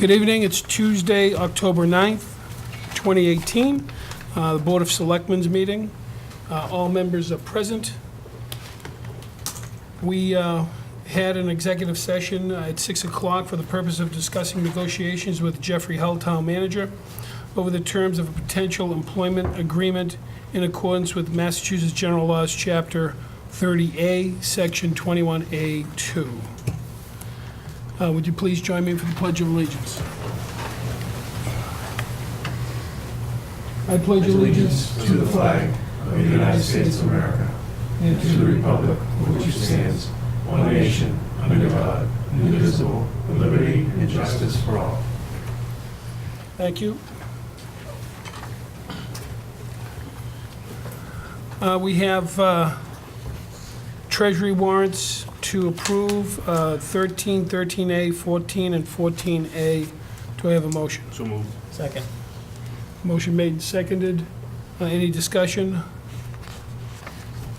Good evening. It's Tuesday, October 9th, 2018. The Board of Selectmen's meeting. All members are present. We had an executive session at 6 o'clock for the purpose of discussing negotiations with Jeffrey Hull, Town Manager, over the terms of a potential employment agreement in accordance with Massachusetts General Laws, Chapter 30A, Section 21A2. Would you please join me for the Pledge of Allegiance? I pledge allegiance to the flag of the United States of America and to the republic for which it stands, one nation, under God, indivisible, with liberty and justice for all. Thank you. We have Treasury warrants to approve, 13, 13A, 14, and 14A. Do I have a motion? So moved. Second. Motion made and seconded. Any discussion?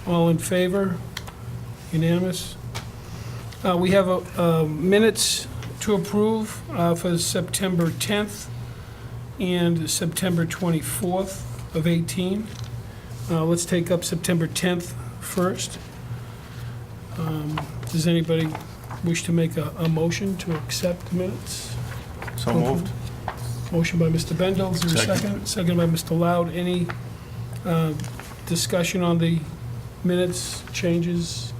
All in favor? Unanimous? We have minutes to approve for September 10th and September 24th of 18. Let's take up September 10th first. Does anybody wish to make a motion to accept the minutes? So moved. Motion by Mr. Bendel, is there a second? Second by Mr. Loud. Any discussion on the minutes, changes,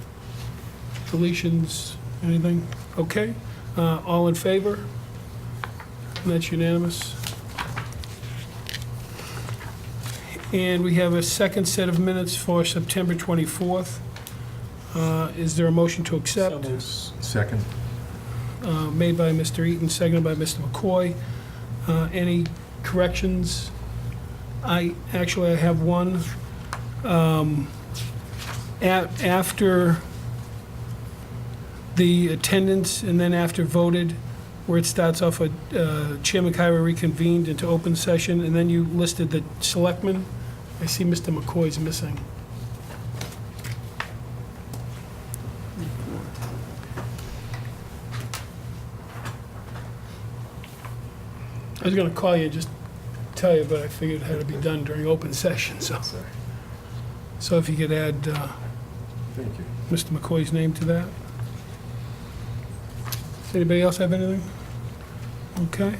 deletions, anything? Okay. All in favor? And that's unanimous. And we have a second set of minutes for September 24th. Is there a motion to accept? Second. Made by Mr. Eaton, seconded by Mr. McCoy. Any corrections? I have one. After the attendance and then after voted, where it starts off with Chairman Kyra reconvened into open session, and then you listed the selectmen. I see Mr. McCoy's missing. I was going to call you and just tell you, but I figured it had to be done during open session, so. So if you could add Thank you. Mr. McCoy's name to that. Does anybody else have anything? Okay.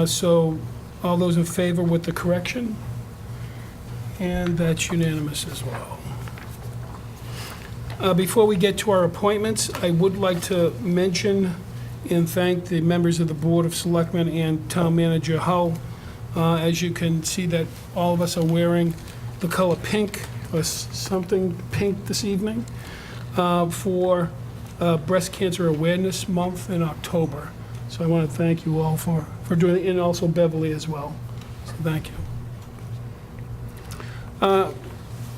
So all those in favor with the correction? And that's unanimous as well. Before we get to our appointments, I would like to mention and thank the members of the Board of Selectmen and Town Manager Hull. As you can see that all of us are wearing the color pink, or something pink this evening, for Breast Cancer Awareness Month in October. So I want to thank you all for doing it, and also Beverly as well. So thank you.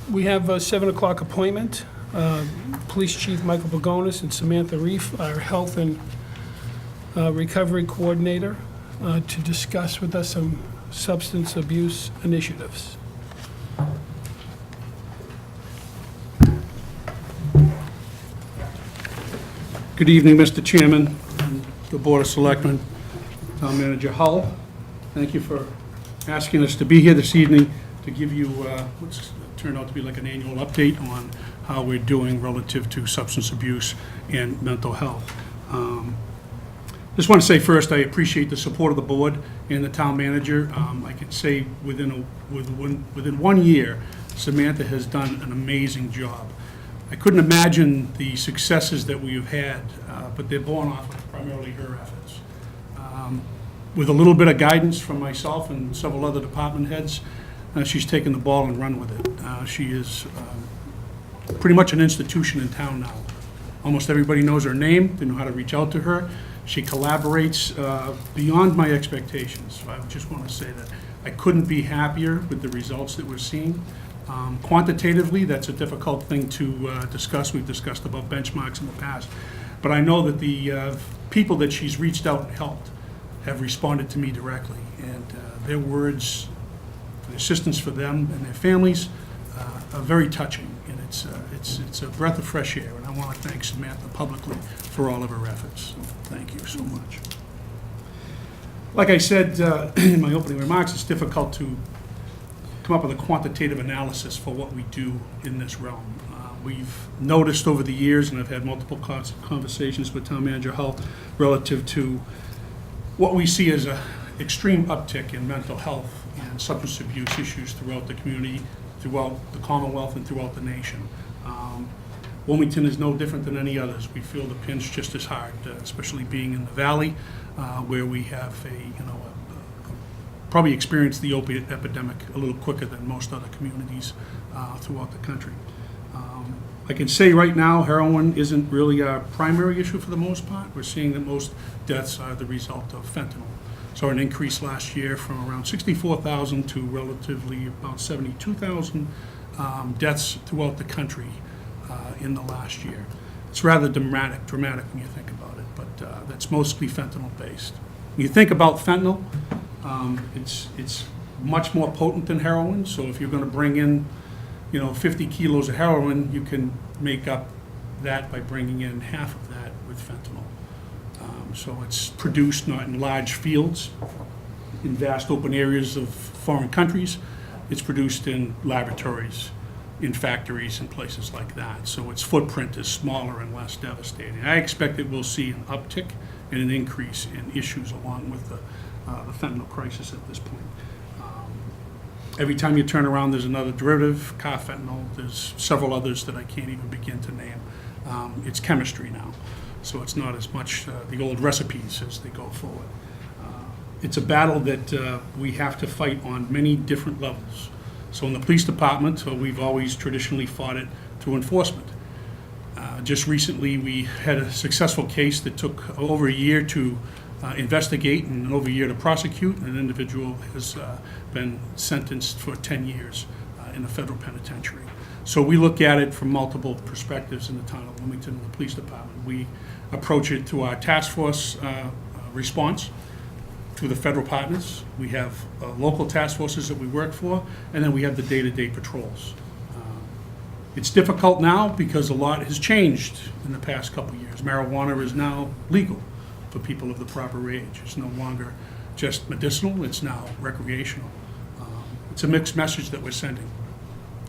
We have a 7 o'clock appointment. Police Chief Michael Pagonis and Samantha Reef, our Health and Recovery Coordinator, to discuss with us some substance abuse initiatives. Good evening, Mr. Chairman, and the Board of Selectmen, Town Manager Hull. Thank you for asking us to be here this evening to give you what's turned out to be like an annual update on how we're doing relative to substance abuse and mental health. Just want to say first, I appreciate the support of the board and the town manager. I can say within 1 year, Samantha has done an amazing job. I couldn't imagine the successes that we have had, but they're born off of primarily her efforts. With a little bit of guidance from myself and several other department heads, she's taken the ball and run with it. She is pretty much an institution in town now. Almost everybody knows her name, they know how to reach out to her. She collaborates beyond my expectations. I just want to say that I couldn't be happier with the results that we're seeing. Quantitatively, that's a difficult thing to discuss. We've discussed about benchmarks in the past. But I know that the people that she's reached out and helped have responded to me directly. And their words, the assistance for them and their families are very touching. And it's a breath of fresh air. And I want to thank Samantha publicly for all of her efforts. So thank you so much. Like I said in my opening remarks, it's difficult to come up with a quantitative analysis for what we do in this realm. We've noticed over the years, and I've had multiple conversations with Town Manager Hull relative to what we see as an extreme uptick in mental health and substance abuse issues throughout the community, throughout the Commonwealth, and throughout the nation. Wilmington is no different than any others. We feel the pinch just as hard, especially being in the valley, where we have probably experienced the opiate epidemic a little quicker than most other communities throughout the country. I can say right now, heroin isn't really our primary issue for the most part. We're seeing that most deaths are the result of fentanyl. So an increase last year from around 64,000 to relatively about 72,000 deaths throughout the country in the last year. It's rather dramatic when you think about it, but that's mostly fentanyl-based. When you think about fentanyl, it's much more potent than heroin, so if you're going to bring in 50 kilos of heroin, you can make up that by bringing in half of that with fentanyl. So it's produced not in large fields, in vast open areas of foreign countries. It's produced in laboratories, in factories, and places like that. So its footprint is smaller and less devastating. I expect that we'll see an uptick and an increase in issues along with the fentanyl crisis at this point. Every time you turn around, there's another derivative, carfentanil. There's several others that I can't even begin to name. It's chemistry now, so it's not as much the old recipes as they go forward. It's a battle that we have to fight on many different levels. So in the police department, we've always traditionally fought it through enforcement. Just recently, we had a successful case that took over a year to investigate and over a year to prosecute. An individual has been sentenced for 10 years in a federal penitentiary. So we look at it from multiple perspectives in the town of Wilmington and the police department. We approach it through our task force response, through the federal partners. We have local task forces that we work for, and then we have the day-to-day patrols. It's difficult now because a lot has changed in the past couple of years. Marijuana is now legal for people of the proper age. It's no longer just medicinal, it's now recreational. It's a mixed message that we're sending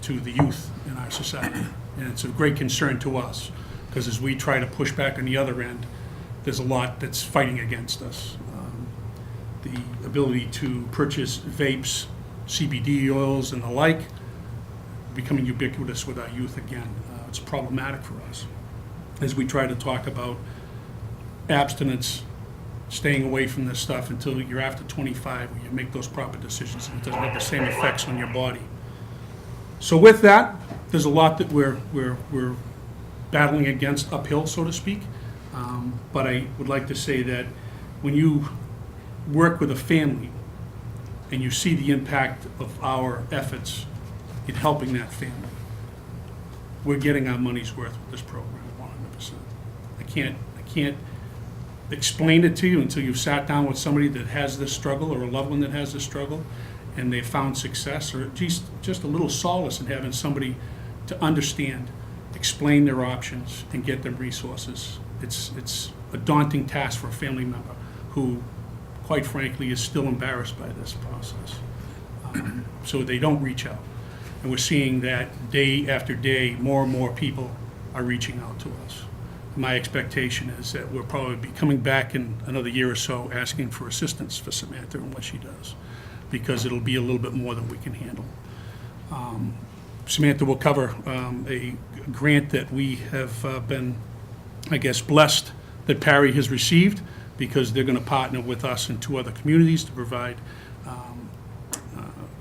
to the youth in our society, and it's of great concern to us, because as we try to push back on the other end, there's a lot that's fighting against us. The ability to purchase vapes, CBD oils, and the like, becoming ubiquitous with our youth again. It's problematic for us as we try to talk about abstinence, staying away from this stuff until you're after 25, where you make those proper decisions and it doesn't have the same effects on your body. So with that, there's a lot that we're battling against uphill, so to speak. But I would like to say that when you work with a family and you see the impact of our efforts in helping that family, we're getting our money's worth with this program 100%. I can't explain it to you until you've sat down with somebody that has this struggle, or a loved one that has this struggle, and they've found success, or just a little solace in having somebody to understand, explain their options, and get them resources. It's a daunting task for a family member who, quite frankly, is still embarrassed by this process. So they don't reach out. And we're seeing that day after day, more and more people are reaching out to us. My expectation is that we'll probably be coming back in another year or so asking for assistance for Samantha and what she does, because it'll be a little bit more than we can handle. Samantha will cover a grant that we have been, I guess, blessed that Parry has received, because they're going to partner with us and 2 other communities to provide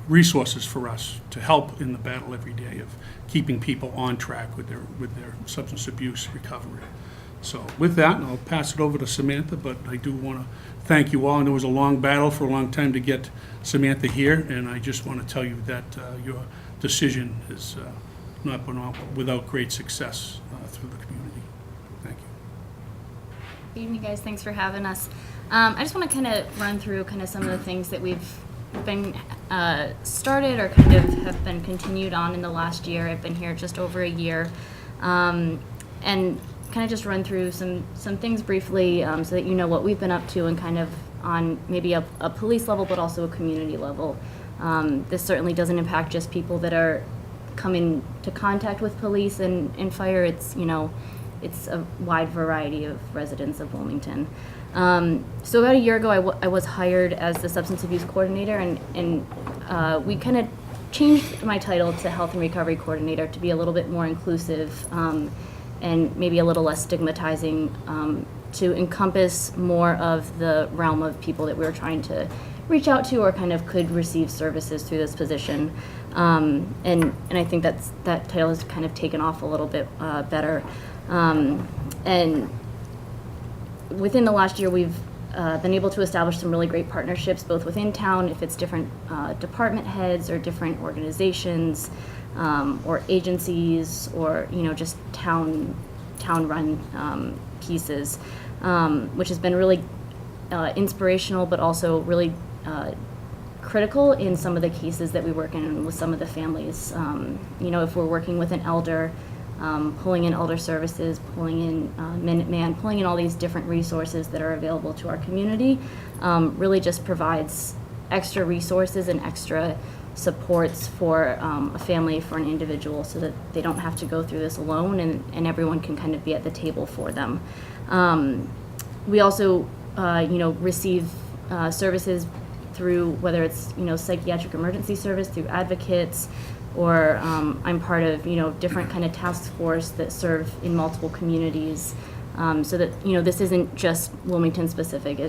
resources for us to help in the battle every day of keeping people on track with their substance abuse recovery. So with that, I'll pass it over to Samantha, but I do want to thank you all. And it was a long battle for a long time to get Samantha here, and I just want to tell you that your decision has not been without great success through the community. Thank you. Good evening, guys. Thanks for having us. I just want to kind of run through kind of some of the things that we've been started or kind of have been continued on in the last year. I've been here just over a year, and kind of just run through some things briefly so that you know what we've been up to and kind of on maybe a police level, but also a community level. This certainly doesn't impact just people that are coming to contact with police and fire. It's, you know, it's a wide variety of residents of Wilmington. So about a year ago, I was hired as the substance abuse coordinator, and we kind of changed my title to health and recovery coordinator to be a little bit more inclusive and maybe a little less stigmatizing, to encompass more of the realm of people that we were trying to reach out to or kind of could receive services through this position. And I think that title has kind of taken off a little bit better. And within the last year, we've been able to establish some really great partnerships, both within town, if it's different department heads or different organizations or agencies, or, you know, just town-run pieces, which has been really inspirational, but also really critical in some of the cases that we work in with some of the families. You know, if we're working with an elder, pulling in elder services, pulling in Minuteman, pulling in all these different resources that are available to our community, really just provides extra resources and extra supports for a family, for an individual, so that they don't have to go through this alone, and everyone can kind of be at the table for them. We also, you know, receive services through, whether it's, you know, psychiatric emergency service, through advocates, or I'm part of, you know, different kind of task force that serve in multiple communities, so that, you know, this isn't just Wilmington specific.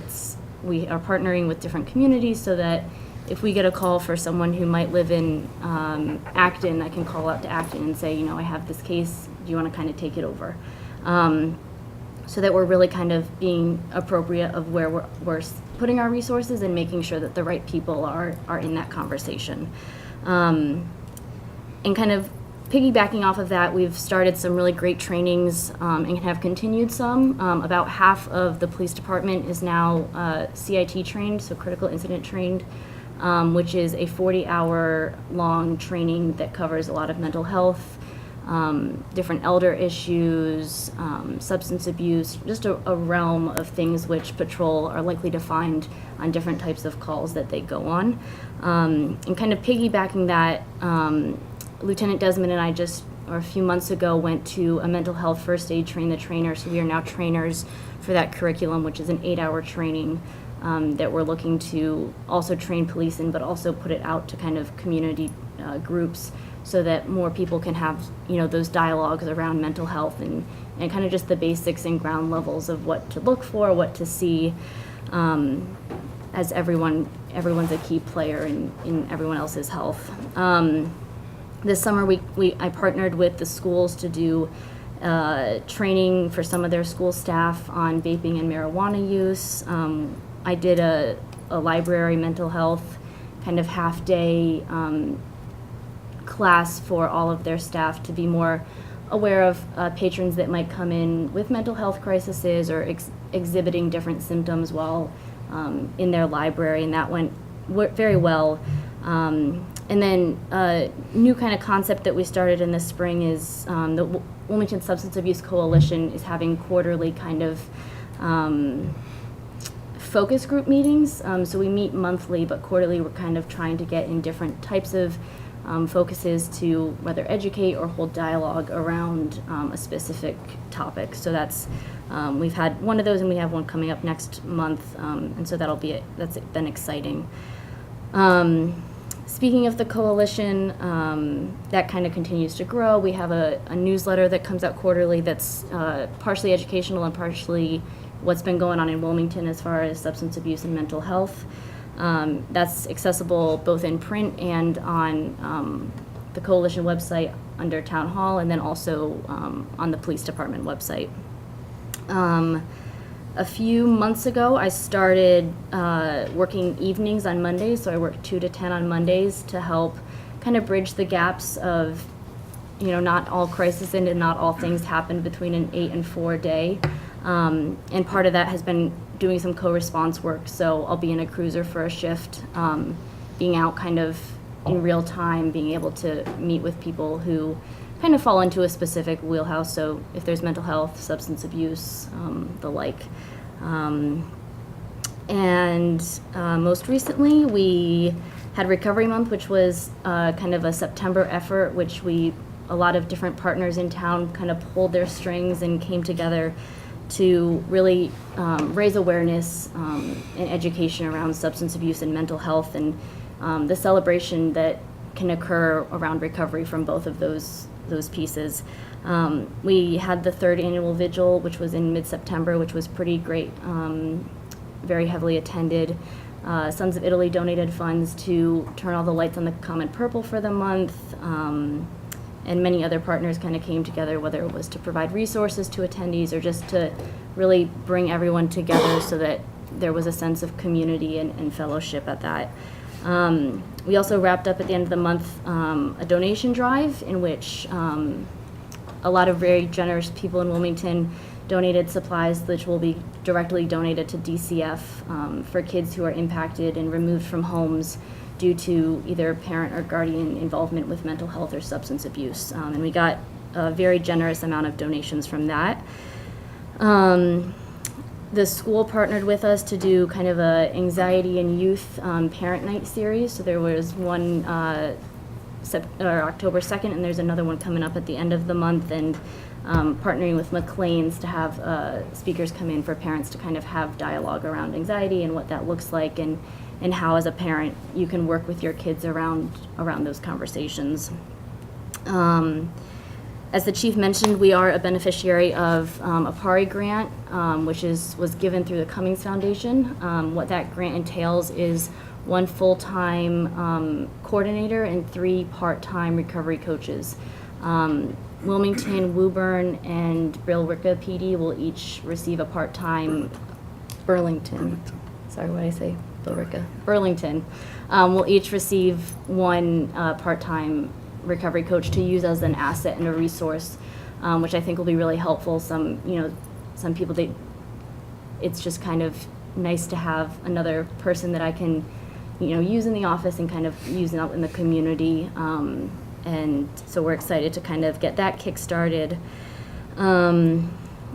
We are partnering with different communities so that if we get a call for someone who might live in Acton, I can call out to Acton and say, you know, I have this case, do you want to kind of take it over? So that we're really kind of being appropriate of where we're putting our resources and making sure that the right people are in that conversation. And kind of piggybacking off of that, we've started some really great trainings and have continued some. About half of the police department is now CIT trained, so critical incident trained, which is a 40-hour long training that covers a lot of mental health, different elder issues, substance abuse, just a realm of things which patrol are likely to find on different types of calls that they go on. And kind of piggybacking that, Lieutenant Desmond and I a few months ago, went to a mental health first aid train the trainer, so we are now trainers for that curriculum, which is an 8-hour training that we're looking to also train police in, but also put it out to kind of community groups, so that more people can have, you know, those dialogues around mental health and kind of just the basics and ground levels of what to look for, what to see, as everyone's a key player in everyone else's health. This summer, I partnered with the schools to do training for some of their school staff on vaping and marijuana use. I did a library mental health kind of half-day class for all of their staff to be more aware of patrons that might come in with mental health crises or exhibiting different symptoms while in their library, and that went very well. And then a new kind of concept that we started in the spring is the Wilmington Substance Abuse Coalition is having quarterly kind of focus group meetings. So we meet monthly, but quarterly we're kind of trying to get in different types of focuses to whether educate or hold dialogue around a specific topic. So that's we've had one of those, and we have one coming up next month, and so that's been exciting. Speaking of the coalition, that kind of continues to grow. We have a newsletter that comes out quarterly that's partially educational and partially what's been going on in Wilmington as far as substance abuse and mental health. That's accessible both in print and on the coalition website under Town Hall, and then also on the police department website. A few months ago, I started working evenings on Mondays, so I work 2 to 10 on Mondays to help kind of bridge the gaps of, you know, not all crisis and not all things happen between an 8 and 4 day. And part of that has been doing some co-response work, so I'll be in a cruiser for a shift, being out kind of in real time, being able to meet with people who kind of fall into a specific wheelhouse. So if there's mental health, substance abuse, the like. And most recently, we had Recovery Month, which was kind of a September effort, which a lot of different partners in town kind of pulled their strings and came together to really raise awareness and education around substance abuse and mental health, and the celebration that can occur around recovery from both of those pieces. We had the 3rd annual vigil, which was in mid-September, which was pretty great, very heavily attended. Sons of Italy donated funds to turn all the lights on the Common Purple for the month, and many other partners kind of came together, whether it was to provide resources to attendees or just to really bring everyone together so that there was a sense of community and fellowship at that. We also wrapped up at the end of the month a donation drive in which a lot of very generous people in Wilmington donated supplies which will be directly donated to DCF for kids who are impacted and removed from homes due to either parent or guardian involvement with mental health or substance abuse. And we got a very generous amount of donations from that. The school partnered with us to do kind of a anxiety and youth parent night series. So there was one October 2nd, and there's another one coming up at the end of the month, and partnering with McLean's to have speakers come in for parents to kind of have dialogue around anxiety and what that looks like, and how as a parent you can work with your kids around those conversations. As the chief mentioned, we are a beneficiary of a PARI grant, which was given through the Cummings Foundation. What that grant entails is 1 full-time coordinator and 3 part-time recovery coaches. Wilmington, Woburn, and Billerica PD will each receive a part-time. Burlington. Sorry, what did I say? Billerica. Burlington will each receive 1 part-time recovery coach to use as an asset and a resource, which I think will be really helpful. Some people, it's just kind of nice to have another person that I can, use in the office and kind of use out in the community. And so we're excited to kind of get that kick-started. And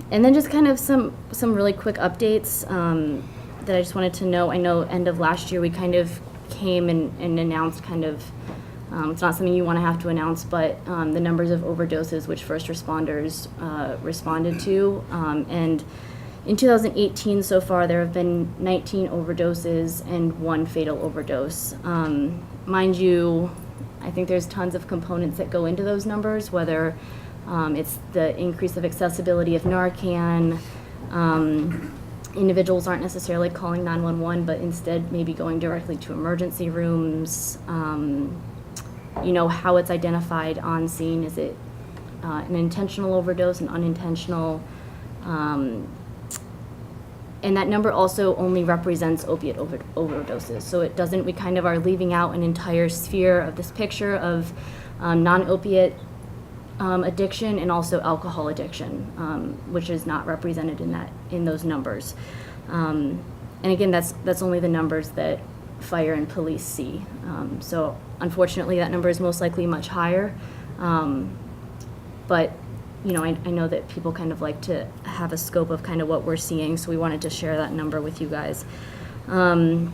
then just kind of some really quick updates that I just wanted to know. I know end of last year we kind of came and announced kind of, it's not something you want to have to announce, but the numbers of overdoses which first responders responded to. And in 2018 so far, there have been 19 overdoses and 1 fatal overdose. Mind you, I think there's tons of components that go into those numbers, whether it's the increase of accessibility of Narcan, individuals aren't necessarily calling 911, but instead maybe going directly to emergency rooms, how it's identified on scene. Is it an intentional overdose, an unintentional? And that number also only represents opiate overdoses. So it doesn't, we kind of are leaving out an entire sphere of this picture of non-opiate addiction and also alcohol addiction, which is not represented in those numbers. And again, that's only the numbers that fire and police see. So unfortunately, that number is most likely much higher. But I know that people kind of like to have a scope of kind of what we're seeing, so we wanted to share that number with you guys. And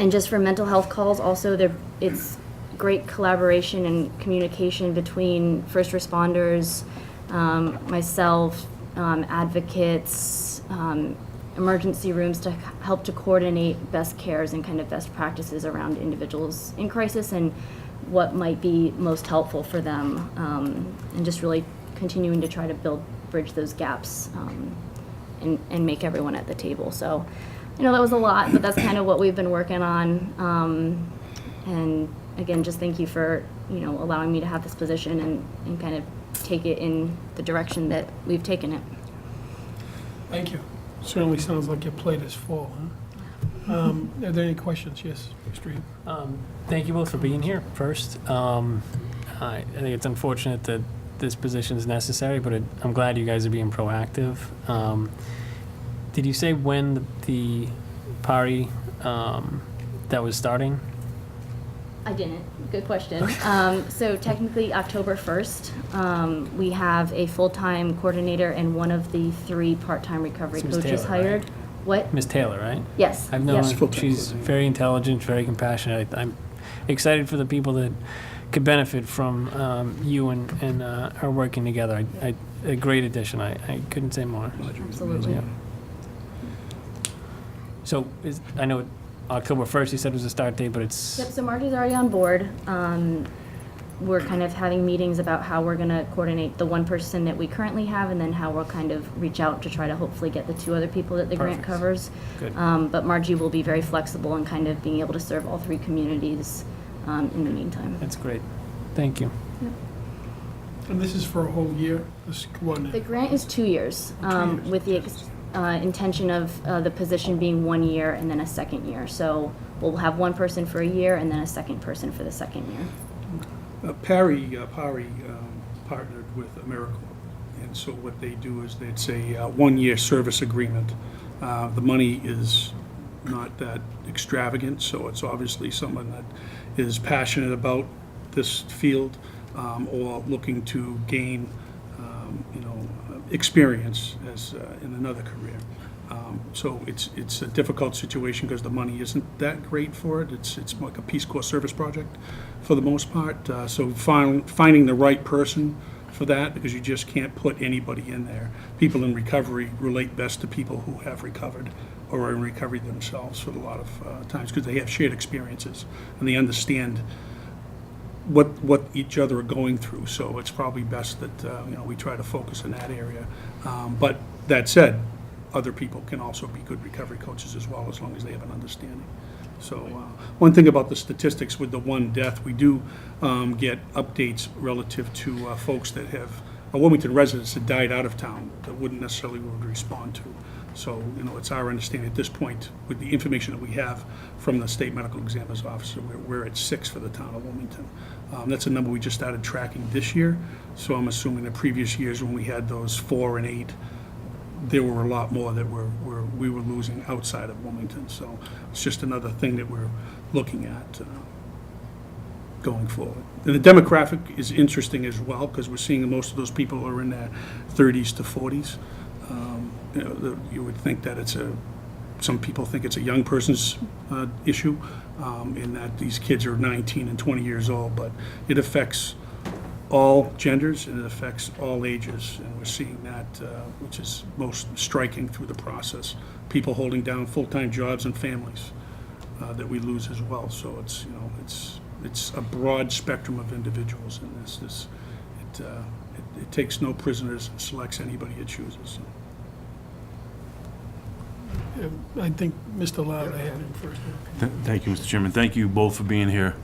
just for mental health calls, also it's great collaboration and communication between first responders, myself, advocates, emergency rooms to help to coordinate best cares and kind of best practices around individuals in crisis and what might be most helpful for them, and just really continuing to try to bridge those gaps and make everyone at the table. So, that was a lot, but that's kind of what we've been working on. And again, just thank you for, allowing me to have this position and kind of take it in the direction that we've taken it. Thank you. Certainly sounds like your plate is full, huh? Are there any questions? Yes, Mr. Reed. Thank you both for being here first. I think it's unfortunate that this position is necessary, but I'm glad you guys are being proactive. Did you say when the party that was starting? I didn't. Good question. So technically October 1st, we have a full-time coordinator and one of the 3 part-time recovery Seems coaches Taylor, hired. right? What? Miss Taylor, right? Yes. I've known Yep. her. Full-time She's equivalent. very intelligent, very compassionate. I'm excited for the people that could benefit from you and her working together. A great addition. I couldn't say more. Absolutely. Yeah. So I know October 1st you said was the start date, but it's Yep, so Margie's already on board. We're kind of having meetings about how we're gonna coordinate the one person that we currently have, and then how we'll kind of reach out to try to hopefully get the 2 other people that the grant Perfect. covers. good. But Margie will be very flexible in kind of being able to serve all 3 communities in the meantime. That's great. Thank you. And this is for a whole year, this one? The grant is 2 years, with the intention of the position being 1 year and then a second year. So we'll have 1 person for a year and then a second person for the second year. Pari partnered with AmeriCorps, and so what they do is it's a 1-year service agreement. The money is not that extravagant, so it's obviously someone that is passionate about this field or looking to gain, experience as in another career. So it's a difficult situation because the money isn't that great for it. It's like a Peace Corps service project for the most part. So finding the right person for that, because you just can't put anybody in there. People in recovery relate best to people who have recovered or are in recovery themselves for a lot of times, because they have shared experiences and they understand what each other are going through. So it's probably best that we try to focus in that area. But that said, other people can also be good recovery coaches as well, as long as they have an understanding. So one thing about the statistics with the 1 death, we do get updates relative to folks that have Wilmington residents that died out of town that wouldn't necessarily would respond to. So, it's our understanding at this point, with the information that we have from the state medical examiner's office, we're at 6 for the town of Wilmington. That's a number we just started tracking this year. So I'm assuming the previous years when we had those 4 and 8, there were a lot more that we were losing outside of Wilmington. So it's just another thing that we're looking at going forward. And the demographic is interesting as well, because we're seeing most of those people are in their 30s to 40s. You would think that some people think it's a young person's issue, in that these kids are 19 and 20 years old, but it affects all genders and it affects all ages, and we're seeing that, which is most striking through the process. People holding down full-time jobs and families that we lose as well. So it's a broad spectrum of individuals in this. It takes no prisoners and selects anybody it chooses. I think Mr. Loud, I had him first. Thank you, Mr. Chairman. Thank you both for being here.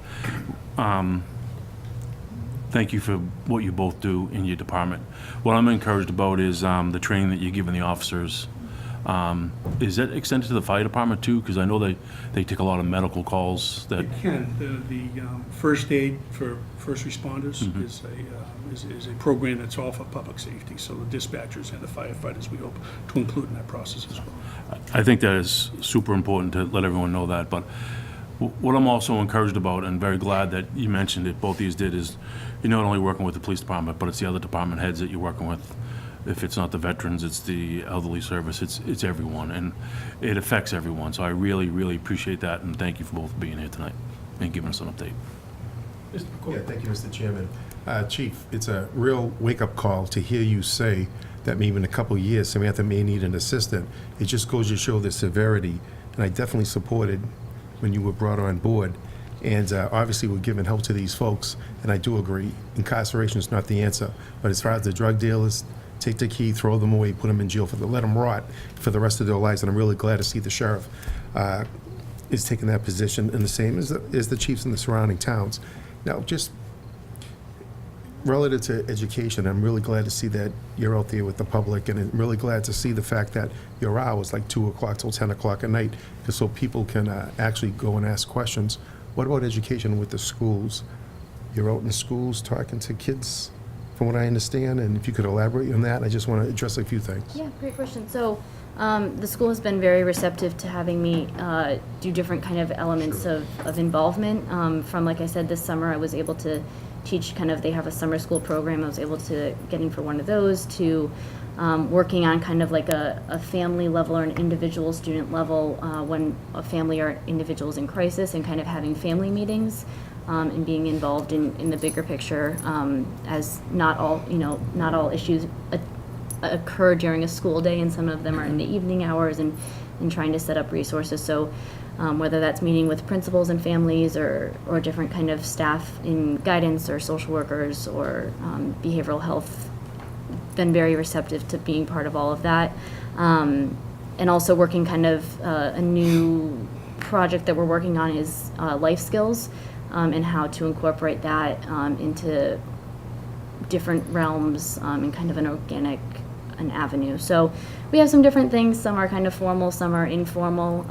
Thank you for what you both do in your department. What I'm encouraged about is the training that you're giving the officers. Is that extended to the fire department too? Because I know they take a lot of medical calls that. It can. The first aid for first responders is a program that's all for public safety. So the dispatchers and the firefighters, we hope to include in that process as well. I think that is super important to let everyone know that. But what I'm also encouraged about and very glad that you mentioned it, both of you did, is you're not only working with the police department, but it's the other department heads that you're working with. If it's not the veterans, it's the elderly service, it's everyone, and it affects everyone. So I really, really appreciate that, and thank you for both being here tonight and giving us an update. Mr. Yeah, McCoy. thank you, Mr. Chairman. Chief, it's a real wake-up call to hear you say that maybe in a couple of years, Samantha may need an assistant. It just goes to show the severity, and I definitely supported when you were brought on board. And obviously, we're giving help to these folks, and I do agree, incarceration is not the answer. But as far as the drug dealers, take the key, throw them away, put them in jail, let them rot for the rest of their lives. And I'm really glad to see the sheriff is taking that position, and the same as the chiefs in the surrounding towns. Now, just relative to education, I'm really glad to see that you're out there with the public, and I'm really glad to see the fact that your hours, like 2 o'clock till 10 o'clock at night, just so people can actually go and ask questions. What about education with the schools? You're out in schools talking to kids, from what I understand, and if you could elaborate on that, I just want to address a few things. Yeah, great question. So the school has been very receptive to having me do different kind of elements of involvement. From, like I said, this summer I was able to teach they have a summer school program. I was able to get in for one of those, to working on kind of like a family level or an individual student level when a family or individual is in crisis, and kind of having family meetings and being involved in the bigger picture, as not all issues occur during a school day, and some of them are in the evening hours, and trying to set up resources. So whether that's meeting with principals and families, or different kind of staff in guidance, or social workers, or behavioral health, been very receptive to being part of all of that. And also working kind of a new project that we're working on is life skills, and how to incorporate that into different realms in kind of an avenue. So we have some different things. Some are kind of formal, some are informal,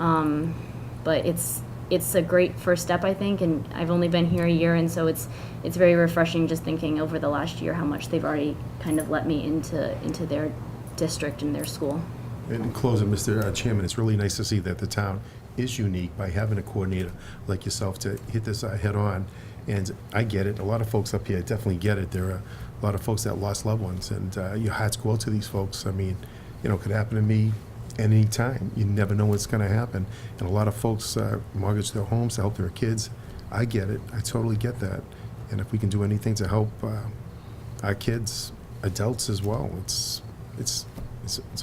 but it's a great first step, I think. And I've only been here a year, and so it's very refreshing just thinking over the last year how much they've already kind of let me into their district and their school. In closing, Mr. Chairman, it's really nice to see that the town is unique by having a coordinator like yourself to hit this head on. And I get it. A lot of folks up here definitely get it. There are a lot of folks that lost loved ones, and your hearts go out to these folks. I mean, it could happen to me at any time. You never know what's going to happen. And a lot of folks mortgage their homes to help their kids. I get it. I totally get that. And if we can do anything to help our kids, adults as well, it's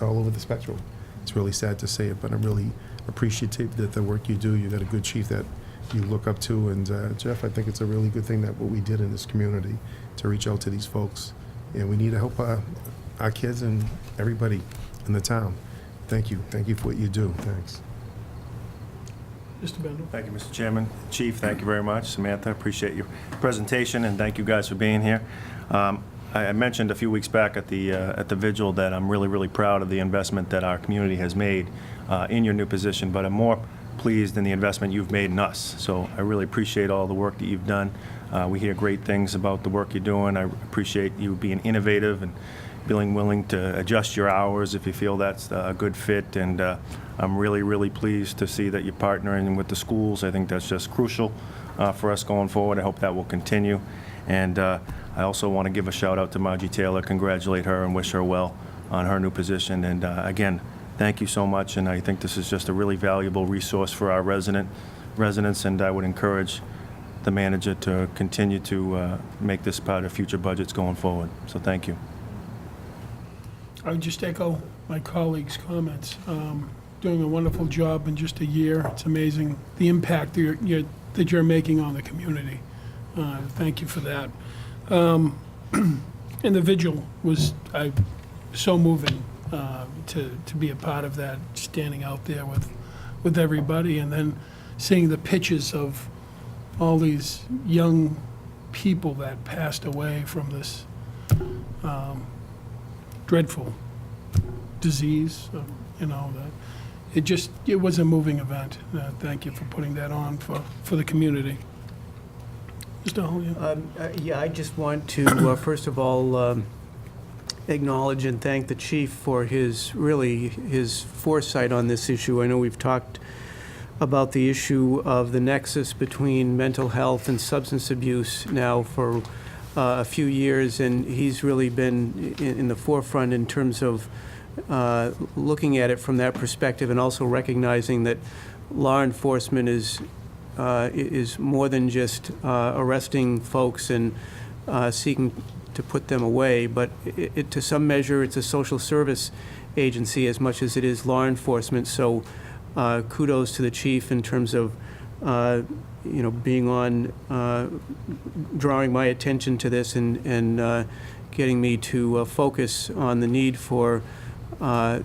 all over the spectrum. It's really sad to say it, but I'm really appreciative that the work you do. You got a good chief that you look up to, and Jeff, I think it's a really good thing that what we did in this community to reach out to these folks, and we need to help our kids and everybody in the town. Thank you for what you do. Thanks. Mr. Bendel? Thank you, Mr. Chairman. Chief, thank you very much. Samantha, appreciate your presentation, and thank you guys for being here. I mentioned a few weeks back at the vigil that I'm really, really proud of the investment that our community has made in your new position, but I'm more pleased in the investment you've made in us. So I really appreciate all the work that you've done. We hear great things about the work you're doing. I appreciate you being innovative and being willing to adjust your hours if you feel that's a good fit. And I'm really, really pleased to see that you're partnering with the schools. I think that's just crucial for us going forward. I hope that will continue. And I also want to give a shout out to Margie Taylor, congratulate her and wish her well on her new position. And again, thank you so much, and I think this is just a really valuable resource for our residents, and I would encourage the manager to continue to make this part of future budgets going forward. So thank you. I would just echo my colleagues' comments. Doing a wonderful job in just a year. It's amazing the impact that you're making on the community. Thank you for that. And the vigil was so moving. To be a part of that, standing out there with everybody, and then seeing the pictures of all these young people that passed away from this dreadful disease. It was a moving event. Thank you for putting that on for the community. Mr. Hall, Yeah, I just want to, first of all, acknowledge and thank the chief for his foresight on this issue. I know we've talked about the issue of the nexus between mental health and substance abuse now for a few years, and he's really been in the forefront in terms of looking at it from that perspective, and also recognizing that law enforcement is more than just arresting folks and seeking to put them away, but to some measure it's a social service agency as much as it is law enforcement. So kudos to the chief in terms of being on, drawing my attention to this, and getting me to focus on the need for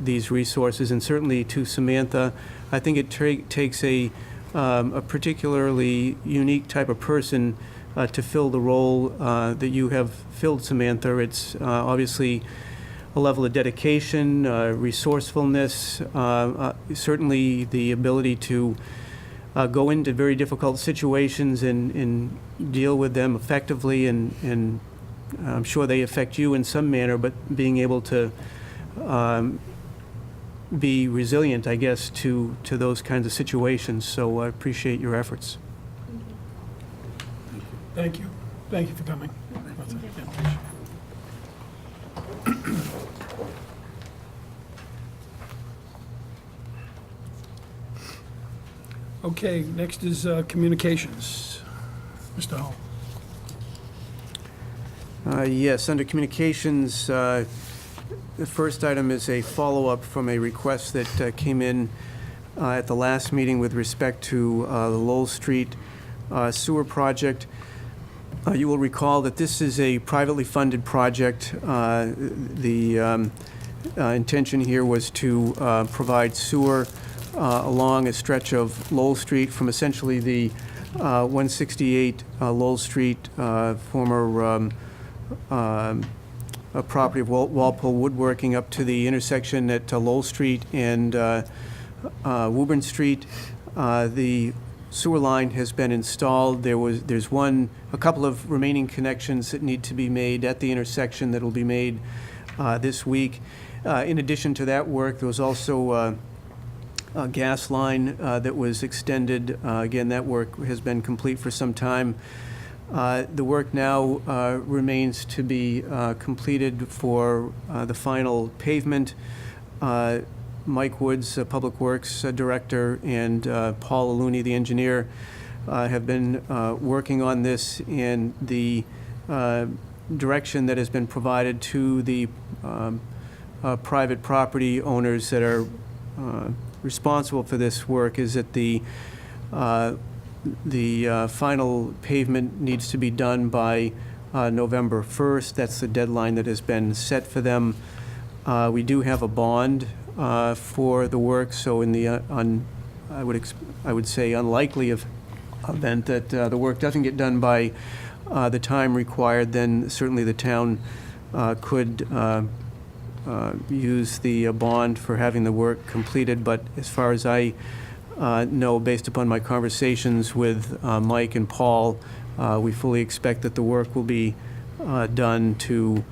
these resources. And certainly to Samantha, I think it takes a particularly unique type of person to fill the role that you have filled, Samantha. It's obviously a level of dedication, resourcefulness, certainly the ability to go into very difficult situations and deal with them effectively, and I'm sure they affect you in some manner, but being able to be resilient, I guess, to those kinds of situations. So I appreciate your efforts. thank you. Thank you for coming. Okay, next is communications. Mr. Hull. Yes, under communications, the first item is a follow-up from a request that came in at the last meeting with respect to the Lowell Street sewer project. You will recall that this is a privately funded project. The intention here was to provide sewer along a stretch of Lowell Street from essentially the 168 Lowell Street, former a property of Walpole Woodworking up to the intersection at Lowell Street and Woburn Street. The sewer line has been installed. There's a couple of remaining connections that need to be made at the intersection that will be made this week. In addition to that work, there was also a gas line that was extended. Again, that work has been complete for some time. The work now remains to be completed for the final pavement. Mike Woods, Public Works Director, and Paul Aluni, the engineer, have been working on this, and the direction that has been provided to the private property owners that are responsible for this work is that the final pavement needs to be done by November 1st. That's the deadline that has been set for them. We do have a bond for the work, so in the I would say unlikely event that the work doesn't get done by the time required, then certainly the town could use the bond for having the work completed. But as far as I know, based upon my conversations with Mike and Paul, we fully expect that the work will be done to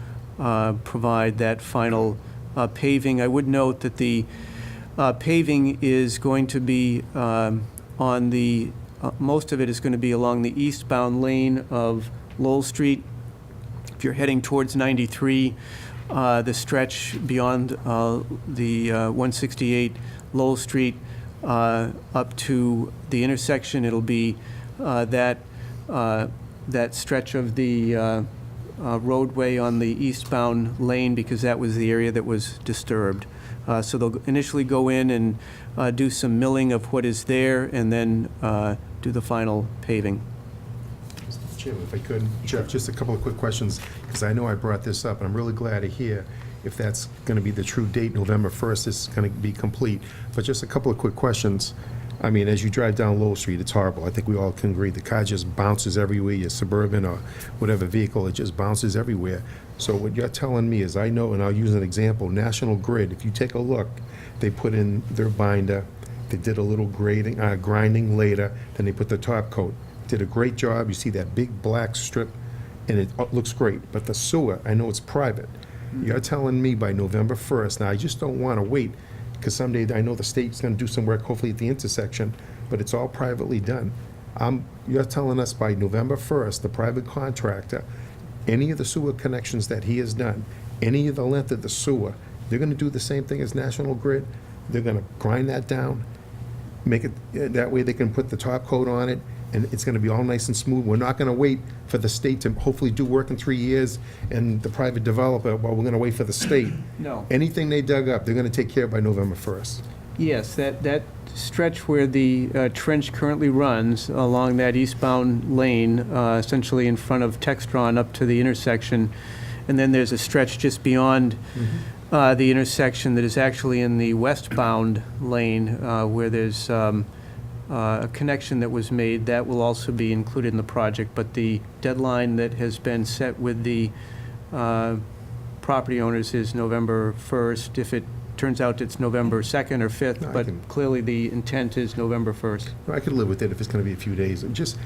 provide that final paving. I would note that the paving is going to be on the, most of it is going to be along the eastbound lane of Lowell Street. If you're heading towards 93, the stretch beyond the 168 Lowell Street up to the intersection, it'll be that stretch of the roadway on the eastbound lane, because that was the area that was disturbed. So they'll initially go in and do some milling of what is there, and then do the final paving. Mr. Chairman, if I could, Jeff, just a couple of quick questions, because I know I brought this up, and I'm really glad to hear if that's going to be the true date, November 1st, it's going to be complete. But just a couple of quick questions. I mean, as you drive down Lowell Street, it's horrible. I think we all can agree. The car just bounces everywhere. Your Suburban or whatever vehicle, it just bounces everywhere. So what you're telling me is, I know, and I'll use an example, National Grid, if you take a look, they put in their binder, they did a little grinding later, then they put the top coat. Did a great job. You see that big black strip, and it looks great. But the sewer, I know it's private. You're telling me by November 1st, now I just don't want to wait, because someday I know the state's going to do some work, hopefully at the intersection, but it's all privately done. You're telling us by November 1st, the private contractor, any of the sewer connections that he has done, any of the length of the sewer, they're going to do the same thing as National Grid. They're going to grind that down, make it, that way they can put the top coat on it, and it's going to be all nice and smooth. We're not going to wait for the state to hopefully do work in 3 years and the private developer, well, we're going to wait for the state. No. Anything they dug up, they're going to take care of by November 1st. Yes, that stretch where the trench currently runs along that eastbound lane, essentially in front of Textron up to the intersection, and then there's a stretch just beyond the intersection that is actually in the westbound lane where there's a connection that was made. That will also be included in the project, but the deadline that has been set with the property owners is November 1st. If it turns out it's November 2nd or 5th, No, I but can- clearly the intent is November 1st. I could live with it if it's going to be a few days. I just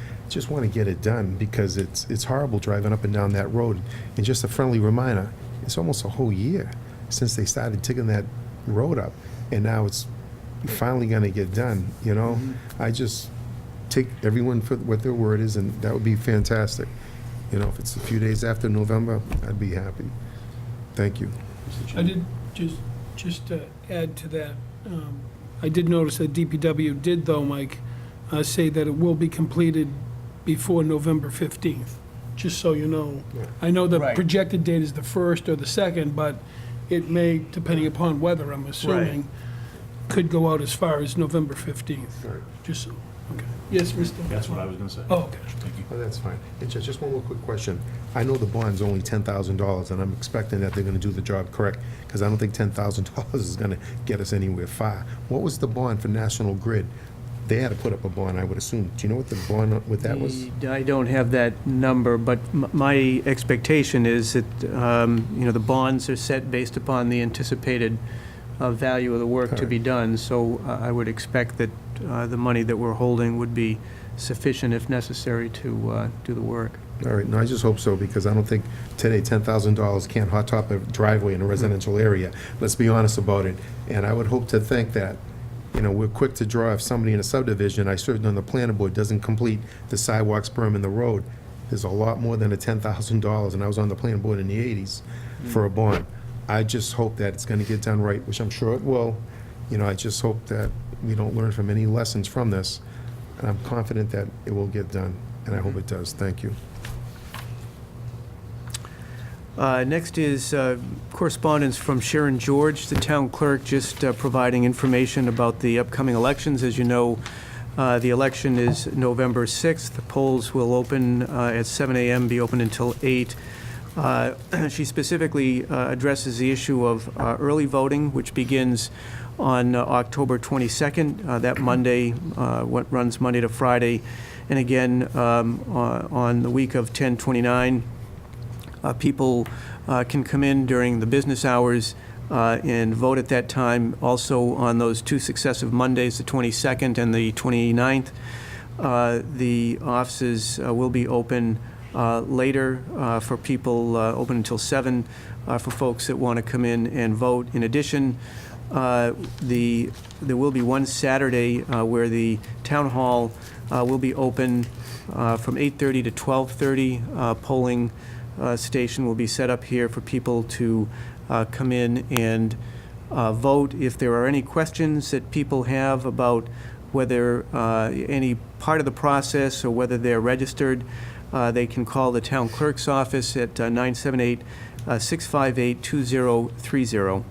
want to get it done, because it's horrible driving up and down that road. And just a friendly reminder, it's almost a whole year since they started digging that road up, and now it's finally going to get done, you know? I just take everyone for what their word is, and that would be fantastic. You know, if it's a few days after November, I'd be happy. Thank you. I did, just to add to that, I did notice that DPW did, though, Mike, say that it will be completed before November 15th, just so you know. I know the Right. projected date is the 1st or the 2nd, but it may, depending upon weather, I'm assuming, could go out as far as November 15th, Right. just so, okay. Yes, Mr.? That's what I was gonna say. Oh, okay. Thank you. Oh, that's fine. And just one more quick question. I know the bond's only $10,000, and I'm expecting that they're gonna do the job correct, because I don't think $10,000 is gonna get us anywhere far. What was the bond for National Grid? They had to put up a bond, I would assume. Do you know what the bond, what that was? I don't have that number, but my expectation is that, the bonds are set based upon the anticipated value of the work to be done. So I would expect that the money that we're holding would be sufficient if necessary to do the work. All right, no, I just hope so, because I don't think today $10,000 can't hot top a driveway in a residential area. Let's be honest about it. And I would hope to think that, we're quick to draw if somebody in a subdivision, I served on the planning board, doesn't complete the sidewalks, berm, and the road. There's a lot more than a $10,000, and I was on the planning board in the 80s for a bond. I just hope that it's gonna get done right, which I'm sure it will. I just hope that we don't learn from any lessons from this. And I'm confident that it will get done, and I hope it does. Thank you. Next is correspondence from Sharon George, the town clerk, just providing information about the upcoming elections. As you know, the election is November 6th. The polls will open at 7 a.m., be open until 8. She specifically addresses the issue of early voting, which begins on October 22nd, that Monday, what runs Monday to Friday, and again on the week of 10/29. People can come in during the business hours and vote at that time. Also on those two successive Mondays, the 22nd and the 29th, the offices will be open later for people, open until 7 for folks that want to come in and vote. In addition, there will be one Saturday where the town hall will be open from 8:30 to 12:30. Polling station will be set up here for people to come in and vote. If there are any questions that people have about whether any part of the process or whether they're registered, they can call the town clerk's office at 978-658-2030.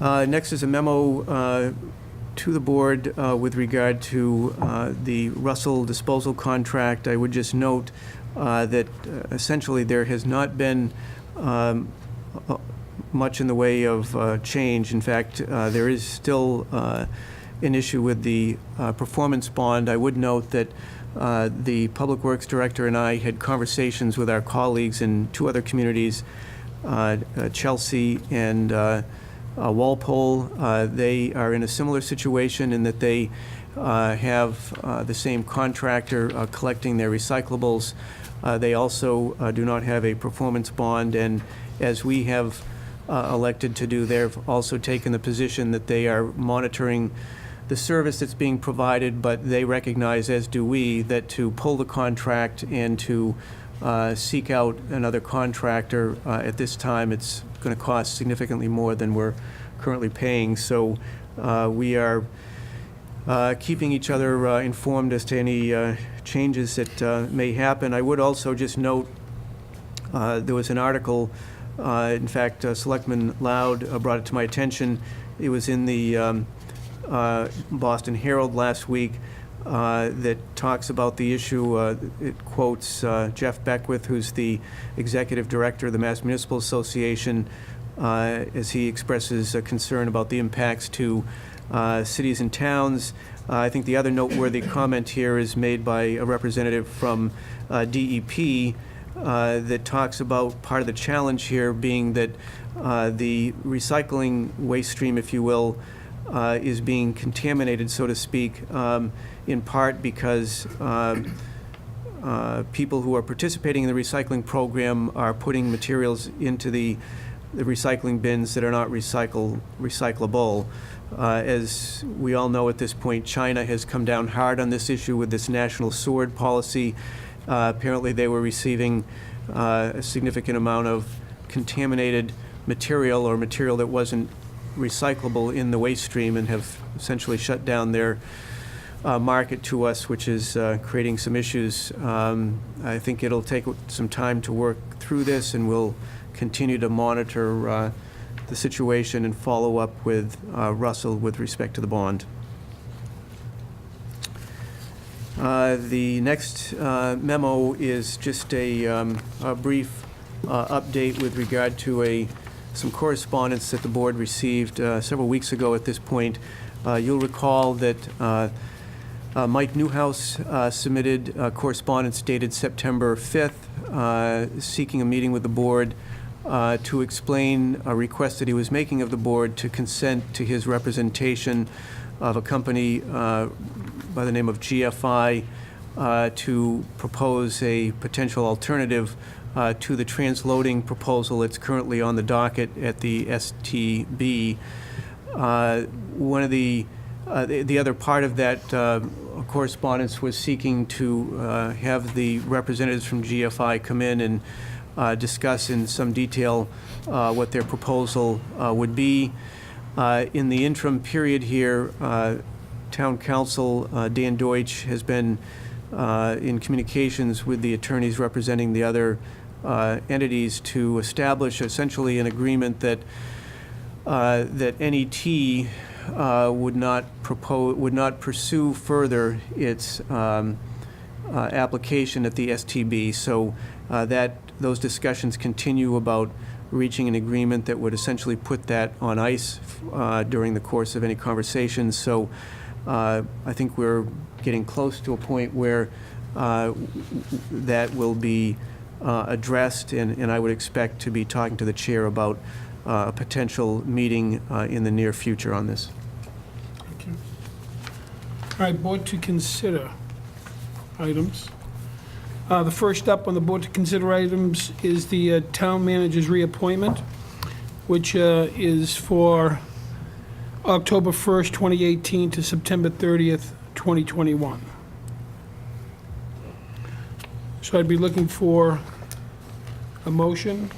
Next is a memo to the board with regard to the Russell disposal contract. I would just note that essentially there has not been much in the way of change. In fact, there is still an issue with the performance bond. I would note that the Public Works Director and I had conversations with our colleagues in two other communities, Chelsea and Walpole. They are in a similar situation in that they have the same contractor collecting their recyclables. They also do not have a performance bond, and as we have elected to do, they've also taken the position that they are monitoring the service that's being provided, but they recognize, as do we, that to pull the contract and to seek out another contractor at this time, it's going to cost significantly more than we're currently paying. So we are keeping each other informed as to any changes that may happen. I would also just note there was an article, in fact, Selectman Loud brought it to my attention. It was in the Boston Herald last week that talks about the issue. It quotes Jeff Beckwith, who's the executive director of the Mass Municipal Association, as he expresses a concern about the impacts to cities and towns. I think the other noteworthy comment here is made by a representative from DEP that talks about part of the challenge here being that the recycling waste stream, if you will, is being contaminated, so to speak, in part because people who are participating in the recycling program are putting materials into the recycling bins that are not recyclable. As we all know at this point, China has come down hard on this issue with this national sword policy. Apparently they were receiving a significant amount of contaminated material or material that wasn't recyclable in the waste stream and have essentially shut down their market to us, which is creating some issues. I think it'll take some time to work through this, and we'll continue to monitor the situation and follow up with Russell with respect to the bond. The next memo is just a brief update with regard to some correspondence that the board received several weeks ago at this point. You'll recall that Mike Newhouse submitted correspondence dated September 5th, seeking a meeting with the board to explain a request that he was making of the board to consent to his representation of a company by the name of GFI to propose a potential alternative to the transloading proposal that's currently on the docket at the STB. One of the other part of that correspondence was seeking to have the representatives from GFI come in and discuss in some detail what their proposal would be. In the interim period here, Town Council Dan Deutsch has been in communications with the attorneys representing the other entities to establish essentially an agreement that NET would not pursue further its application at the STB. So those discussions continue about reaching an agreement that would essentially put that on ice during the course of any conversations. So I think we're getting close to a point where that will be addressed, and I would expect to be talking to the chair about a potential meeting in the near future on this. Thank you. All right, board to consider items. The first up on the board to consider items is the town manager's reappointment, which is for October 1st, 2018 to September 30th, 2021. So I'd be looking for a motion.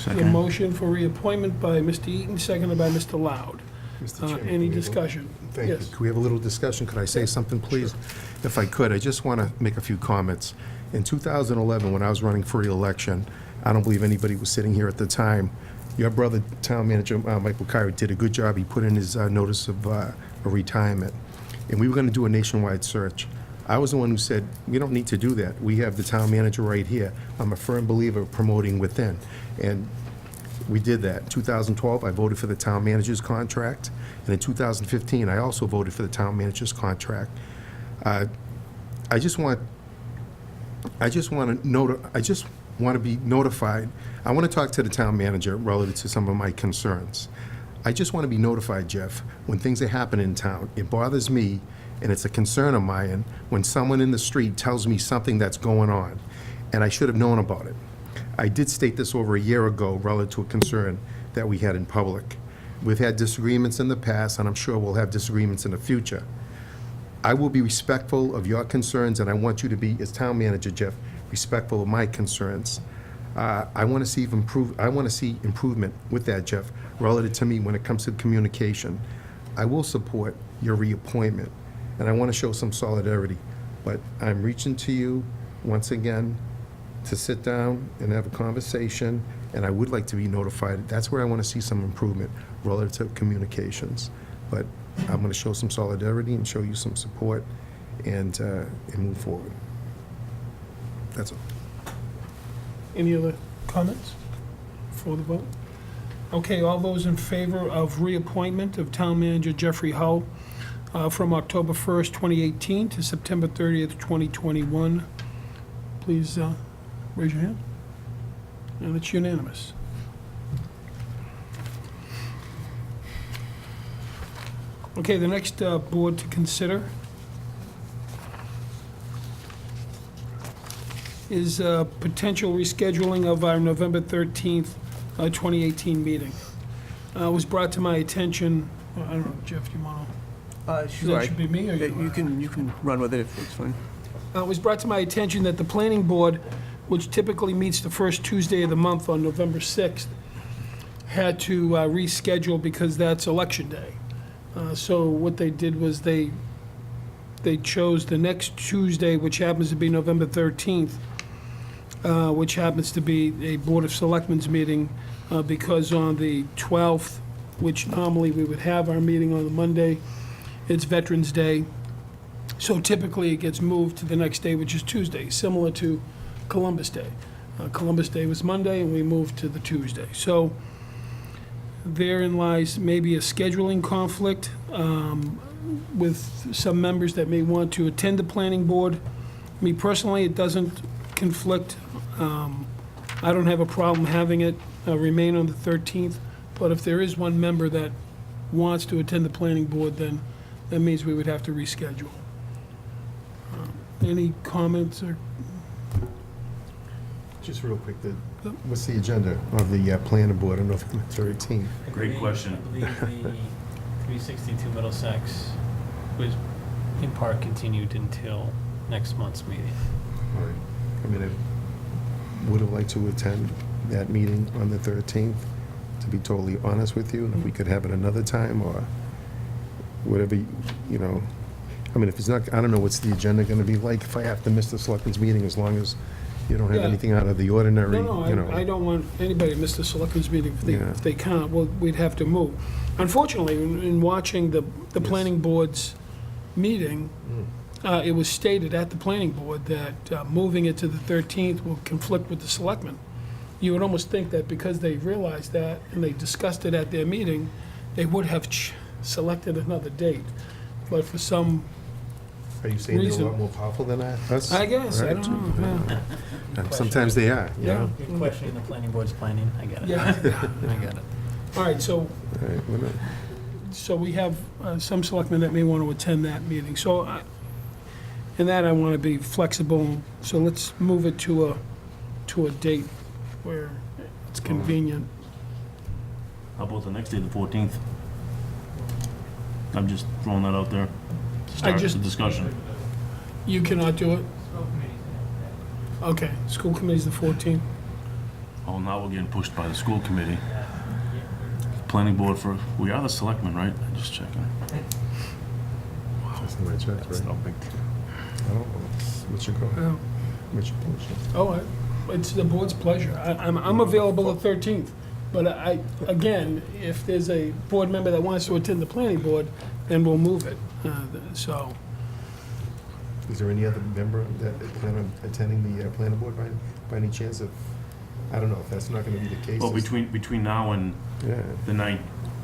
A motion for reappointment by Mr. Eaton, seconded by Mr. Loud. Mr. Chairman, Any can we have a- discussion? Thank you. Yes. Can we have a little discussion? Could I say something, please? If I could, I just want to make a few comments. In 2011, when I was running for re-election, I don't believe anybody was sitting here at the time. Your brother, town manager, Michael Kyra, did a good job. He put in his notice of retirement. And we were going to do a nationwide search. I was the one who said, we don't need to do that. We have the town manager right here. I'm a firm believer of promoting within. And we did that. In 2012, I voted for the town manager's contract. And in 2015, I also voted for the town manager's contract. I just want to be notified. I want to talk to the town manager relative to some of my concerns. I just want to be notified, Jeff, when things are happening in town. It bothers me, and it's a concern of mine, when someone in the street tells me something that's going on, and I should have known about it. I did state this over a year ago relative to a concern that we had in public. We've had disagreements in the past, and I'm sure we'll have disagreements in the future. I will be respectful of your concerns, and I want you to be, as town manager, Jeff, respectful of my concerns. I want to see improvement with that, Jeff, relative to me when it comes to communication. I will support your reappointment, and I want to show some solidarity. But I'm reaching to you once again to sit down and have a conversation, and I would like to be notified. That's where I want to see some improvement relative to communications. But I'm going to show some solidarity and show you some support and move forward. That's all. Any other comments before the vote? Okay, all those in favor of reappointment of Town Manager Jeffrey Hull from October 1st, 2018 to September 30th, 2021, please raise your hand. And it's unanimous. Okay, the next board to consider is potential rescheduling of our November 13th, 2018 meeting. It was brought to my attention, I don't know, Jeff, do you want to? Sure. That should be me or you? You can run with it if it's fine. It was brought to my attention that the planning board, which typically meets the first Tuesday of the month on November 6th, had to reschedule because that's election day. So what they did was they chose the next Tuesday, which happens to be November 13th, which happens to be a Board of Selectmen's meeting, because on the 12th, which normally we would have our meeting on the Monday, it's Veterans Day. So typically, it gets moved to the next day, which is Tuesday, similar to Columbus Day. Columbus Day was Monday, and we moved to the Tuesday. So therein lies maybe a scheduling conflict with some members that may want to attend the planning board. Me personally, it doesn't conflict. I don't have a problem having it remain on the 13th, but if there is one member that wants to attend the planning board, then that means we would have to reschedule. Any comments or? Just real quick, what's the agenda of the planning board on November 13th? Great question. I believe the 362 Middlesex was in part continued until next month's meeting. All right. I mean, I would have liked to attend that meeting on the 13th, to be totally honest with you, and if we could have it another time, or whatever, you know. I mean, if it's not, I don't know what's the agenda going to be like if I have to miss the selectmen's meeting, as long as you don't have Yeah. anything out of the ordinary, No, you know. I don't want anybody to miss the selectmen's meeting. Yeah. If they can't, well, we'd have to move. Unfortunately, in watching the Yes. planning board's meeting, it was stated at the planning board that moving it to the 13th will conflict with the selectmen. You would almost think that because they realized that and they discussed it at their meeting, they would have selected another date. But for some, Are you saying they're a reason- lot more powerful than us? I guess, I Right. don't know. Yeah. Sometimes they are, you Yeah. know. You're questioning the planning board's planning, I get it. Yeah. I get it. All right, so All right, we're not- So we have some selectmen that may want to attend that meeting. So in that, I want to be flexible. So let's move it to a date where it's convenient. How about the next day, the 14th? I'm just throwing that out there. Start just- the discussion. You cannot do it? Okay, school committee's the 14th. Oh, now we're getting pushed by the school committee. Planning board for, we are the selectmen, right? I'm just checking. That's not my choice, It's right? no big deal. I don't know. What's your call? Oh, What's your pleasure? it's the board's pleasure. I'm available the 13th. But again, if there's a board member that wants to attend the planning board, then we'll move it. So, Is there any other member that plan on attending the planning board by any chance? If I don't know if that's not going to be the case. Well, between now and Yeah. the 9th,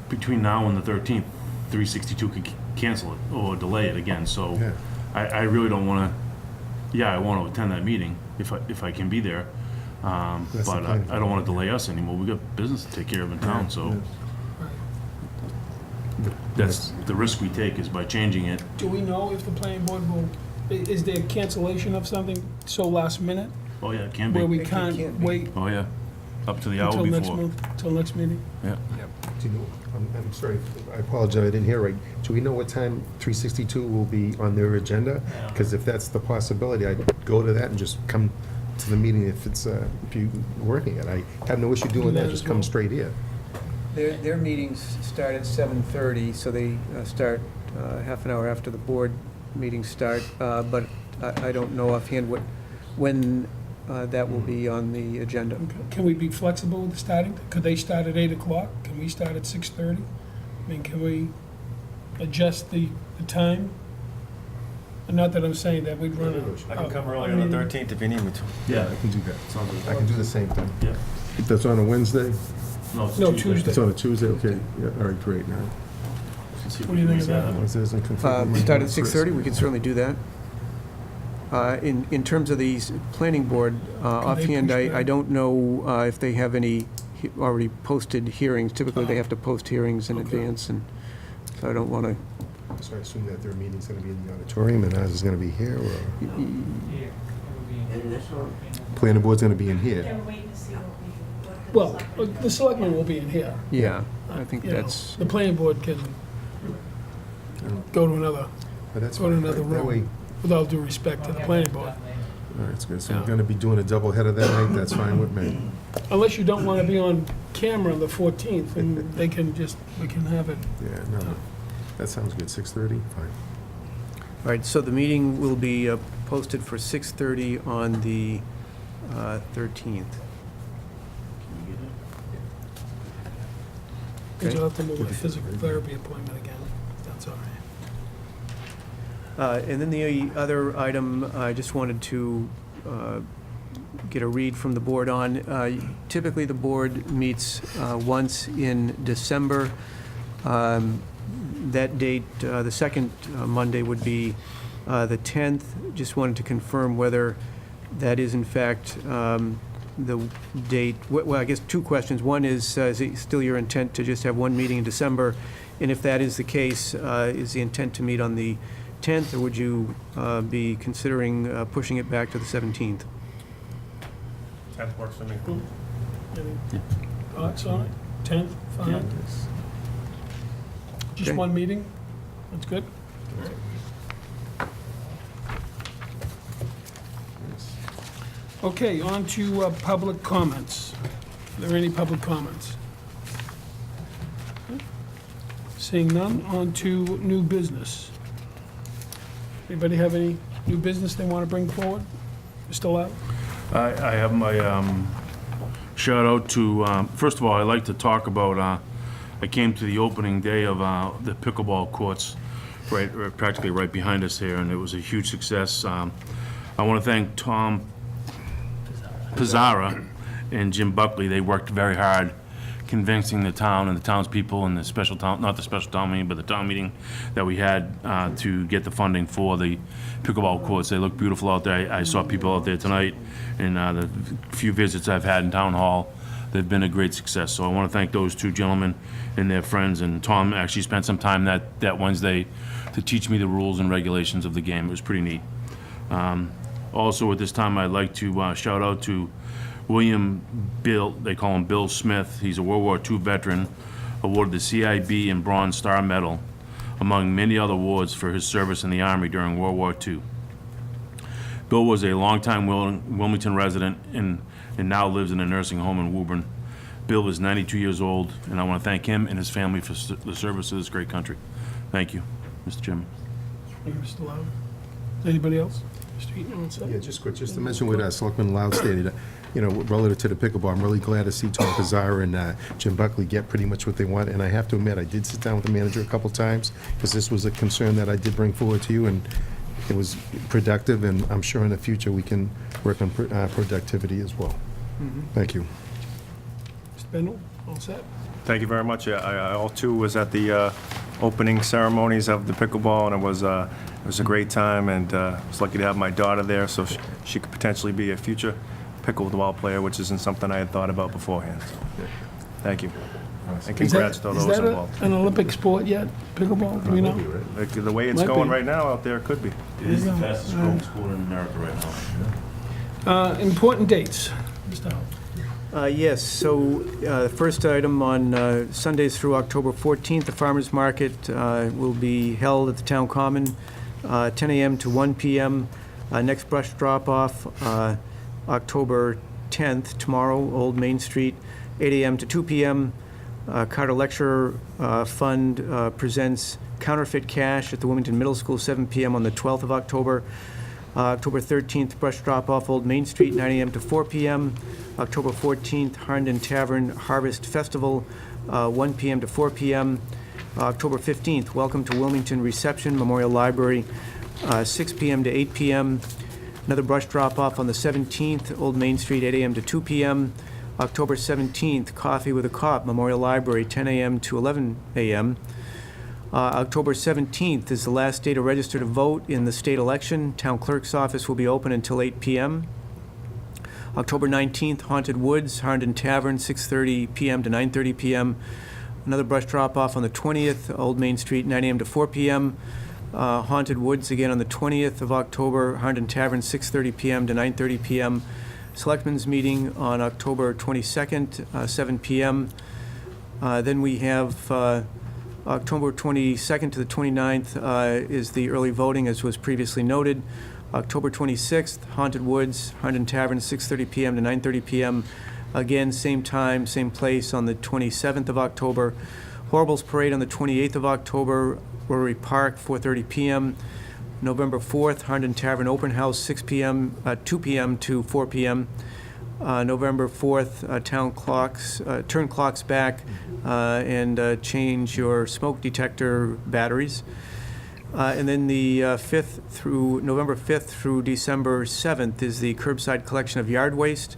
between now and the 13th, 362 could cancel it or delay it again, so Yeah. I really don't want to, I want to attend that meeting if I can be there. That's the But plan. I don't want to delay us anymore. We got business to take care of in town, so that's the risk we take is by changing it. do we know if the planning board will, is there cancellation of something so last minute? Oh, yeah, it can Where be. we can't wait Oh, yeah, up to the hour until next before. month, until next meeting? Yeah. Do you know? I'm sorry. I apologize. I didn't hear right. Do we know what time 362 will be on their agenda? Yeah. Because if that's the possibility, I'd go to that and just come to the meeting if it's if you're working it. I have no issue doing Do that that. as Just come well. straight here. Their meetings start at 7:30, so they start half an hour after the board meetings start. But I don't know offhand when that will be on the agenda. Can we be flexible with the starting? Could they start at 8 o'clock? Can we start at 6:30? I mean, can we adjust the time? Not that I'm saying that we'd run a... I can come early on the 13th if you need me to. Yeah, I can do that. sounds good. I can do the same thing. Yeah. If that's on a Wednesday, No, it's No, Tuesday. Tuesday. it's on a Tuesday. Okay. Yeah. All right. Great. Now, Let's see if What we do you can think make of that? happen. Wednesdays and conflict with my Start at Chris. 6:30, we can certainly do that. In terms of the planning board, offhand, push back? I don't know if they have any already posted hearings. Typically, they have to post hearings in Okay. advance, and so I don't want to... So I assume that their meeting's going to be in the auditorium and ours is going to be here, or planning board's going to be in here. Well, the selectmen will be in here. Yeah, I think You know, that's... The planning board can go to another, But that's go to fine. another That way, room, with all due respect to the planning board. all right, it's good. So we're going to be doing a double header that night. That's fine with me. Unless you don't want to be on camera on the 14th, and we can have it. Yeah, no, that sounds good. 6:30, fine. All right, so the meeting will be posted for 6:30 on the 13th. Because you'll have to move a physical therapy appointment again, if that's all right. And then the other item, I just wanted to get a read from the board on. Typically, the board meets once in December. That date, the second Monday would be the 10th. Just wanted to confirm whether that is in fact the date. Well, I guess two questions. One is it still your intent to just have one meeting in December? And if that is the case, is the intent to meet on the 10th, or would you be considering pushing it back to the 17th? 10th works for me. Any thoughts on it? 10th, fine? Just Okay. one meeting? That's good? Okay, on to public comments. Are there any public comments? Seeing none, on to new business. Anybody have any new business they want to bring forward? Mr. Lau? I have my shout out to, first of all, I'd like to talk about, I came to the opening day of the pickleball courts, practically right behind us here, and it was a huge success. I want to thank Tom Pizzara and Jim Buckley. They worked very hard convincing the town and the townspeople and the special town, not the special town meeting, but the town meeting that we had to get the funding for the pickleball courts. They look beautiful out there. I saw people out there tonight, and the few visits I've had in town hall, they've been a great success. So I want to thank those two gentlemen and their friends, and Tom actually spent some time that Wednesday to teach me the rules and regulations of the game. It was pretty neat. Also, at this time, I'd like to shout out to Bill, they call him Bill Smith. He's a World War II veteran, awarded the CIB and Bronze Star Medal, among many other awards for his service in the Army during World War II. Bill was a longtime Wilmington resident and now lives in a nursing home in Woburn. Bill is 92 years old, and I want to thank him and his family for the service to this great country. Thank you, Mr. Chairman. Thank you, Mr. Lau. Anybody else? Mr. Eaton, what's that? Yeah, just quick, just to mention what Selectman Loud stated, relative to the pickleball, I'm really glad to see Tom Pizzara and Jim Buckley get pretty much what they want, and I have to admit, I did sit down with the manager a couple times, because this was a concern that I did bring forward to you, and it was productive, and I'm sure in the future we can work on productivity as well. Thank you. Mr. Bendel, all set? Thank you very much. I all too was at the opening ceremonies of the pickleball, and it was a great time, and I was lucky to have my daughter there, so she could potentially be a future pickleball player, which isn't something I had thought about beforehand. So, thank you. And congrats to those involved. Is that an Olympic sport yet, pickleball, do we know? Like, the way it's Might going be. right now out there, it could be. It is the fastest growing sport in America right now. Important dates, Mr. Howell. Yes, so the first item on Sundays through October 14th, the farmers market will be held at the Town Common, 10 a.m. to 1 p.m. Next brush drop-off, October 10th, tomorrow, Old Main Street, 8 a.m. to 2 p.m. Carter Lecture Fund presents counterfeit cash at the Wilmington Middle School, 7 p.m. on the 12th of October. October 13th, brush drop-off, Old Main Street, 9 a.m. to 4 p.m. October 14th, Harnden Tavern Harvest Festival, 1 p.m. to 4 p.m. October 15th, Welcome to Wilmington Reception, Memorial Library, 6 p.m. to 8 p.m. Another brush drop-off on the 17th, Old Main Street, 8 a.m. to 2 p.m. October 17th, Coffee with a Cop, Memorial Library, 10 a.m. to 11 a.m. October 17th is the last day to register to vote in the state election. Town Clerk's office will be open until 8 p.m. October 19th, Haunted Woods, Harnden Tavern, 6:30 p.m. to 9:30 p.m. Another brush drop-off on the 20th, Old Main Street, 9 a.m. to 4 p.m. Haunted Woods again on the 20th of October, Harnden Tavern, 6:30 p.m. to 9:30 p.m. Selectmen's meeting on October 22nd, 7 p.m. Then we have October 22nd to the 29th is the early voting, as was previously noted. October 26th, Haunted Woods, Harnden Tavern, 6:30 p.m. to 9:30 p.m. Again, same time, same place on the 27th of October. Horribles Parade on the 28th of October, Rotary Park, 4:30 p.m. November 4th, Herndon Tavern Open House, 6 p.m., 2 p.m. to 4 p.m. November 4th, turn clocks back and change your smoke detector batteries. And then the November 5th through December 7th is the curbside collection of yard waste.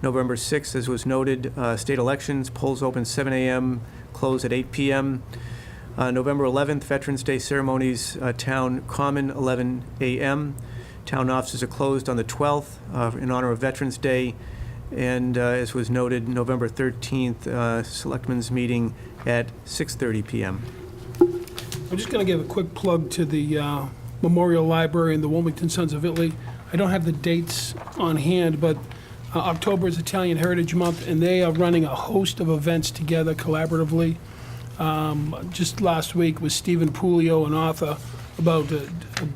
November 6th, as was noted, state elections, polls open 7 a.m., close at 8 p.m. November 11th, Veterans Day ceremonies, Town Common, 11 a.m. Town offices are closed on the 12th in honor of Veterans Day. And as was noted, November 13th, Selectmen's meeting at 6:30 p.m. I'm just going to give a quick plug to the Memorial Library and the Wilmington Sons of Italy. I don't have the dates on hand, but October is Italian Heritage Month, and they are running a host of events together collaboratively. Just last week was Stephen Pulio, an author, about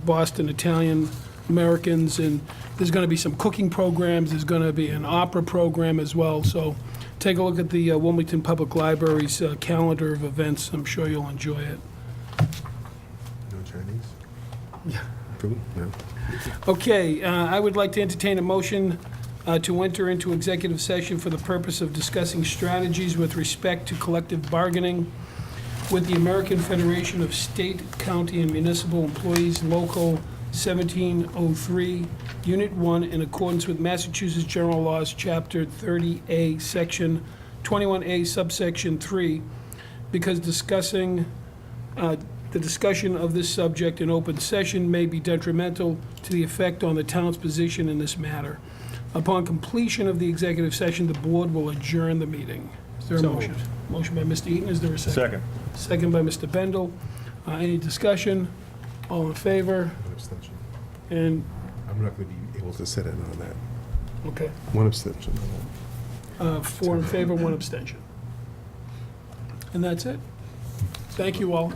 Boston Italian Americans, and there's going to be some cooking programs. There's going to be an opera program as well. So take a look at the Wilmington Public Library's calendar of events. I'm sure you'll enjoy it. No Chinese? Yeah. Food? No. Okay, I would like to entertain a motion to enter into executive session for the purpose of discussing strategies with respect to collective bargaining with the American Federation of State, County, and Municipal Employees, Local 1703, Unit 1, in accordance with Massachusetts General Laws, Chapter 30A, Section 21A, Subsection 3, because the discussion of this subject in open session may be detrimental to the effect on the town's position in this matter. Upon completion of the executive session, the board will adjourn the meeting. Is there a So motion? moved. Motion by Mr. Eaton, is there a second? Second. Second by Mr. Bendel. Any discussion? All in favor? One abstention. And, I'm not going to be able to sit in on that. okay, One abstention. 4 in favor, 1 abstention. And that's it. Thank you all.